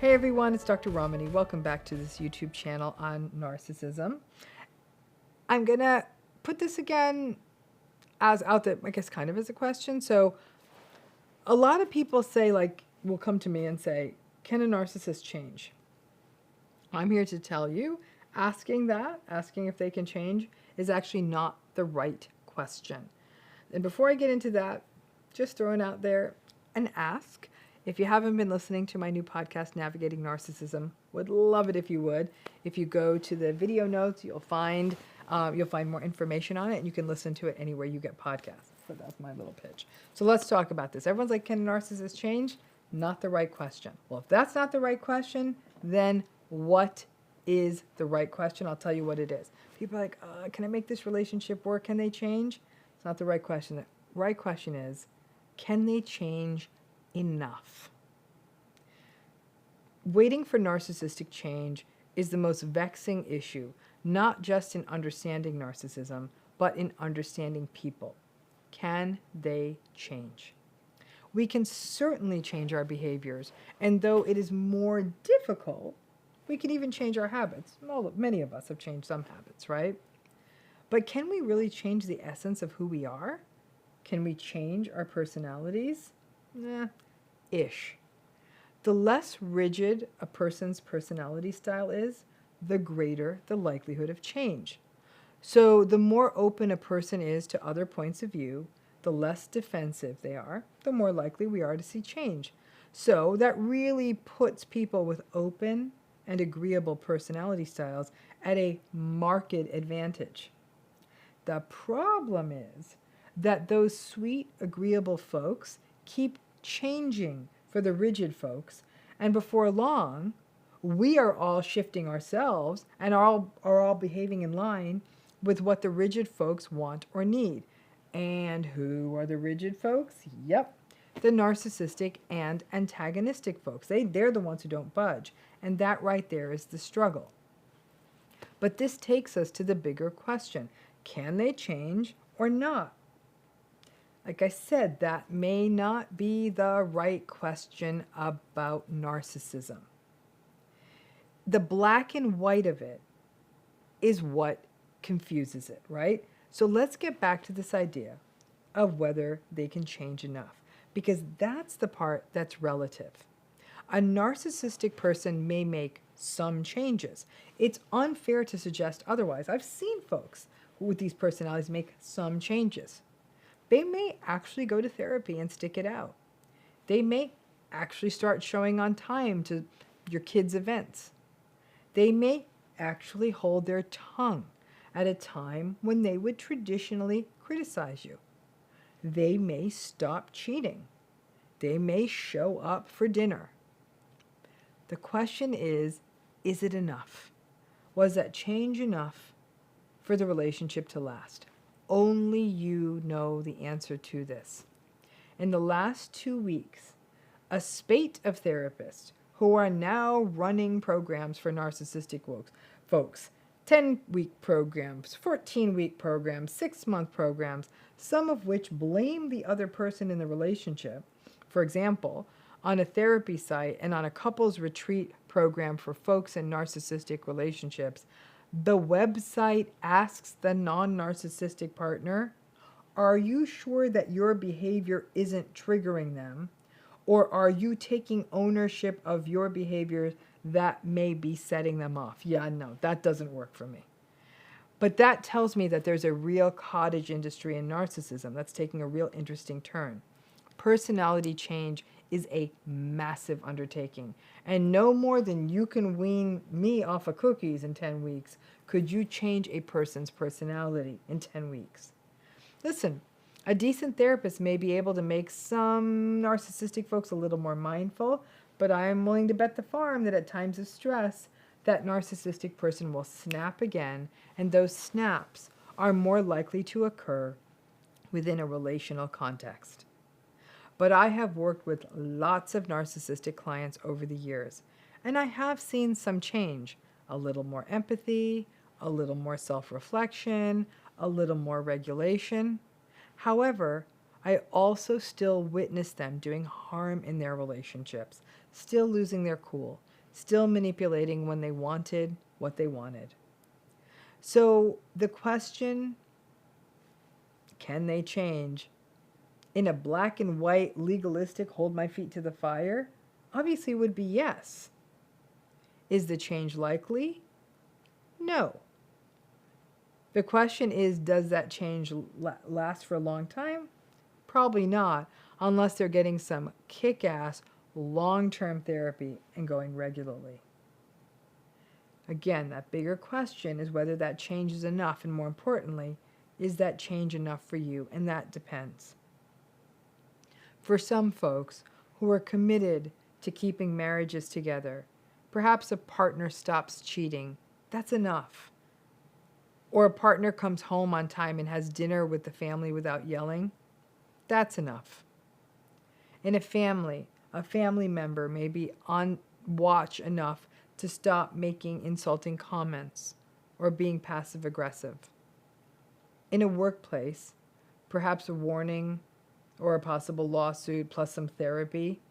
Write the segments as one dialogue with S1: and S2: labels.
S1: Hey everyone, it's Dr. Ramani. Welcome back to this YouTube channel on narcissism. I'm going to put this again as out there, I guess kind of as a question. So a lot of people say, will come to me and say, can a narcissist change? I'm here to tell you, asking if they can change, is actually not the right question. And before I get into that, just throwing out there an ask. If you haven't been listening to my new podcast, Navigating Narcissism, would love it if you would. If you go to the video notes, you'll find more information on it, and you can listen to it anywhere you get podcasts. So that's my little pitch. So let's talk about this. Everyone's like, can a narcissist change? Not the right question. Well, if that's not the right question, then what is the right question? I'll tell you what it is. People are like, can I make this relationship work? Can they change? It's not the right question. The right question is, can they change enough? Waiting for narcissistic change is the most vexing issue, not just in understanding narcissism, but in understanding people. Can they change? We can certainly change our behaviors, and though it is more difficult, we can even change our habits. Well, many of us have changed some habits, right? But can we really change the essence of who we are? Can we change our personalities? Ish. The less rigid a person's personality style is, the greater the likelihood of change. So the more open a person is to other points of view, the less defensive they are, the more likely we are to see change. So that really puts people with open and agreeable personality styles at a marked advantage. The problem is that those sweet, agreeable folks keep changing for the rigid folks, and before long, we are all shifting ourselves and are all behaving in line with what the rigid folks want or need. And who are the rigid folks? Yep, the narcissistic and antagonistic folks. They're the ones who don't budge, and that right there is the struggle. But this takes us to the bigger question. Can they change or not? Like I said, that may not be the right question about narcissism. The black and white of it is what confuses it, right? So let's get back to this idea of whether they can change enough, because that's the part that's relative. A narcissistic person may make some changes. It's unfair to suggest otherwise. I've seen folks with these personalities make some changes. They may actually go to therapy and stick it out. They may actually start showing on time to your kids' events. They may actually hold their tongue at a time when they would traditionally criticize you. They may stop cheating. They may show up for dinner. The question is it enough? Was that change enough for the relationship to last? Only you know the answer to this. In the last 2 weeks, a spate of therapists who are now running programs for narcissistic folks, 10-week programs, 14-week programs, 6-month programs, some of which blame the other person in the relationship. For example, on a therapy site and on a couples retreat program for folks in narcissistic relationships, the website asks the non-narcissistic partner, are you sure that your behavior isn't triggering them? Or are you taking ownership of your behaviors that may be setting them off? Yeah, no, that doesn't work for me. But that tells me that there's a real cottage industry in narcissism that's taking a real interesting turn. Personality change is a massive undertaking, and no more than you can wean me off of cookies in 10 weeks could you change a person's personality in 10 weeks. Listen, a decent therapist may be able to make some narcissistic folks a little more mindful, but I am willing to bet the farm that at times of stress, that narcissistic person will snap again, and those snaps are more likely to occur within a relational context. But I have worked with lots of narcissistic clients over the years, and I have seen some change. A little more empathy, a little more self-reflection, a little more regulation. However, I also still witness them doing harm in their relationships, still losing their cool, still manipulating when they wanted what they wanted. So the question, can they change? In a black and white, legalistic, hold my feet to the fire, obviously would be yes. Is the change likely? No. The question is, does that change last for a long time? Probably not, unless they're getting some kick-ass long-term therapy and going regularly. Again, that bigger question is whether that change is enough, and more importantly, is that change enough for you? And that depends. For some folks who are committed to keeping marriages together, perhaps a partner stops cheating. That's enough. Or a partner comes home on time and has dinner with the family without yelling. That's enough. In a family member may be on watch enough to stop making insulting comments or being passive-aggressive. In a workplace, perhaps a warning or a possible lawsuit plus some therapy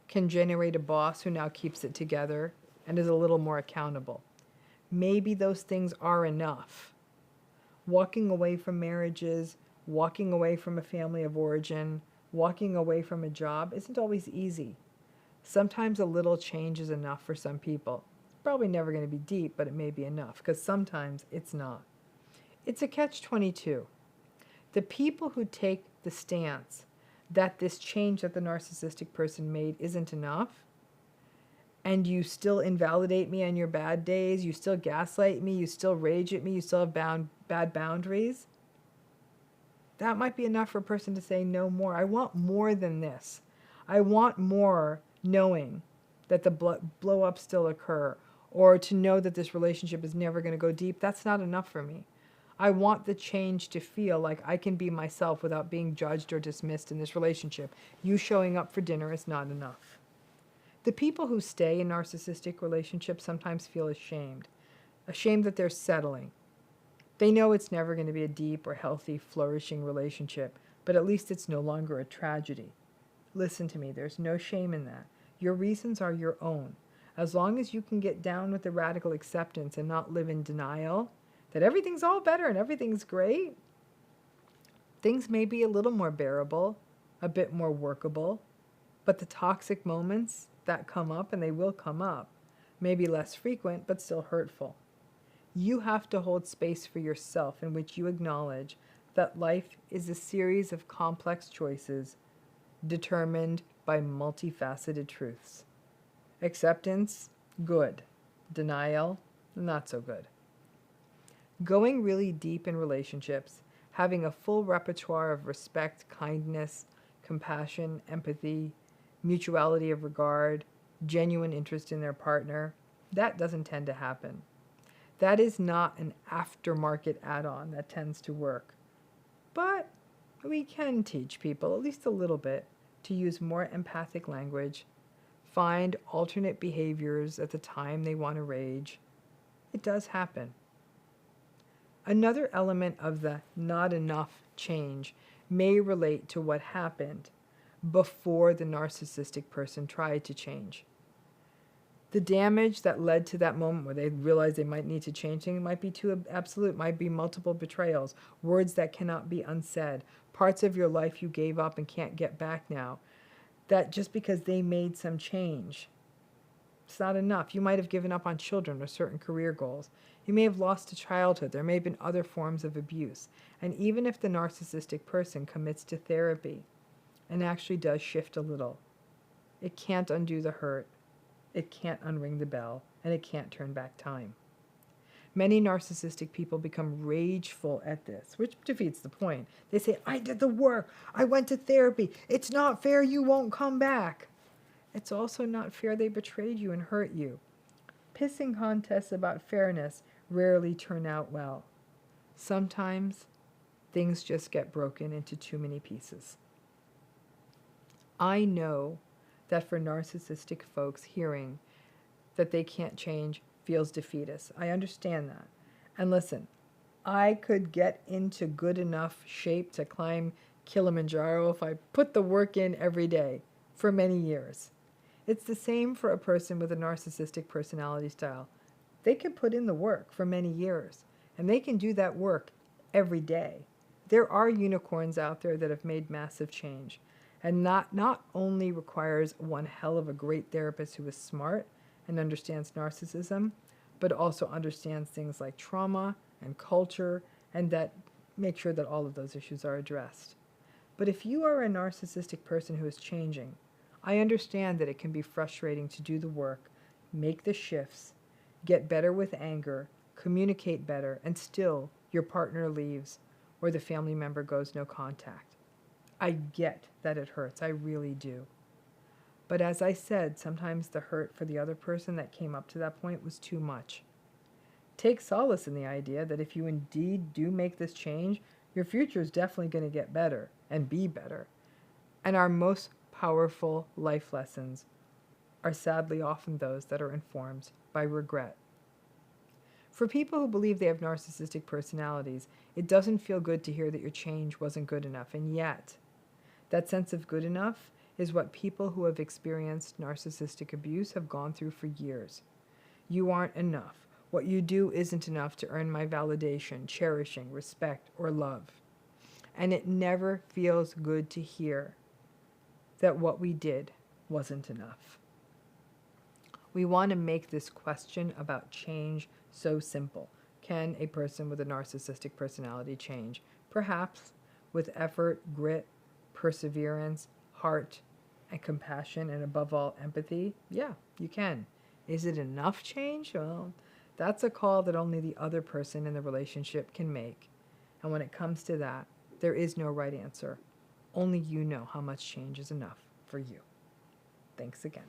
S1: can generate a boss who now keeps it together and is a little more accountable. Maybe those things are enough. Walking away from marriages, walking away from a family of origin, walking away from a job isn't always easy. Sometimes a little change is enough for some people. It's probably never going to be deep, but it may be enough, because sometimes it's not. It's a catch-22. The people who take the stance that this change that the narcissistic person made isn't enough, and you still invalidate me on your bad days, you still gaslight me, you still rage at me, you still have bad boundaries, that might be enough for a person to say no more. I want more than this. I want more knowing that the blow-ups still occur, or to know that this relationship is never going to go deep. That's not enough for me. I want the change to feel like I can be myself without being judged or dismissed in this relationship. You showing up for dinner is not enough. The people who stay in narcissistic relationships sometimes feel ashamed that they're settling. They know it's never going to be a deep or healthy, flourishing relationship, but at least it's no longer a tragedy. Listen to me, there's no shame in that. Your reasons are your own. As long as you can get down with the radical acceptance and not live in denial that everything's all better and everything's great, things may be a little more bearable, a bit more workable, but the toxic moments that come up, and they will come up, may be less frequent but still hurtful. You have to hold space for yourself in which you acknowledge that life is a series of complex choices determined by multifaceted truths. Acceptance, good. Denial, not so good. Going really deep in relationships, having a full repertoire of respect, kindness, compassion, empathy, mutuality of regard, genuine interest in their partner, that doesn't tend to happen. That is not an aftermarket add-on that tends to work. But we can teach people, at least a little bit, to use more empathic language, find alternate behaviors at the time they want to rage. It does happen. Another element of the not enough change may relate to what happened before the narcissistic person tried to change. The damage that led to that moment where they realized they might need to change things might be too absolute, might be multiple betrayals, words that cannot be unsaid, parts of your life you gave up and can't get back now. That just because they made some change, it's not enough. You might have given up on children or certain career goals. You may have lost a childhood. There may have been other forms of abuse. And even if the narcissistic person commits to therapy and actually does shift a little, it can't undo the hurt. It can't unring the bell, and it can't turn back time. Many narcissistic people become rageful at this, which defeats the point. They say, I did the work. I went to therapy. It's not fair you won't come back. It's also not fair they betrayed you and hurt you. Pissing contests about fairness rarely turn out well. Sometimes things just get broken into too many pieces. I know that for narcissistic folks, hearing that they can't change feels defeatist. I understand that. And listen, I could get into good enough shape to climb Kilimanjaro if I put the work in every day for many years. It's the same for a person with a narcissistic personality style. They can put in the work for many years, and they can do that work every day. There are unicorns out there that have made massive change, and not only requires one hell of a great therapist who is smart and understands narcissism, but also understands things like trauma and culture, and that make sure that all of those issues are addressed. But if you are a narcissistic person who is changing, I understand that it can be frustrating to do the work, make the shifts, get better with anger, communicate better, and still your partner leaves or the family member goes no contact. I get that it hurts, I really do. But as I said, sometimes the hurt for the other person that came up to that point was too much. Take solace in the idea that if you indeed do make this change, your future is definitely going to get better and be better. And our most powerful life lessons are sadly often those that are informed by regret. For people who believe they have narcissistic personalities, it doesn't feel good to hear that your change wasn't good enough, and yet that sense of good enough is what people who have experienced narcissistic abuse have gone through for years. You aren't enough. What you do isn't enough to earn my validation, cherishing, respect, or love. And it never feels good to hear that what we did wasn't enough. We want to make this question about change so simple. Can a person with a narcissistic personality change? Perhaps with effort, grit, perseverance, heart, and compassion, and above all, empathy. Yeah, you can. Is it enough change? Well, that's a call that only the other person in the relationship can make. And when it comes to that, there is no right answer. Only you know how much change is enough for you. Thanks again.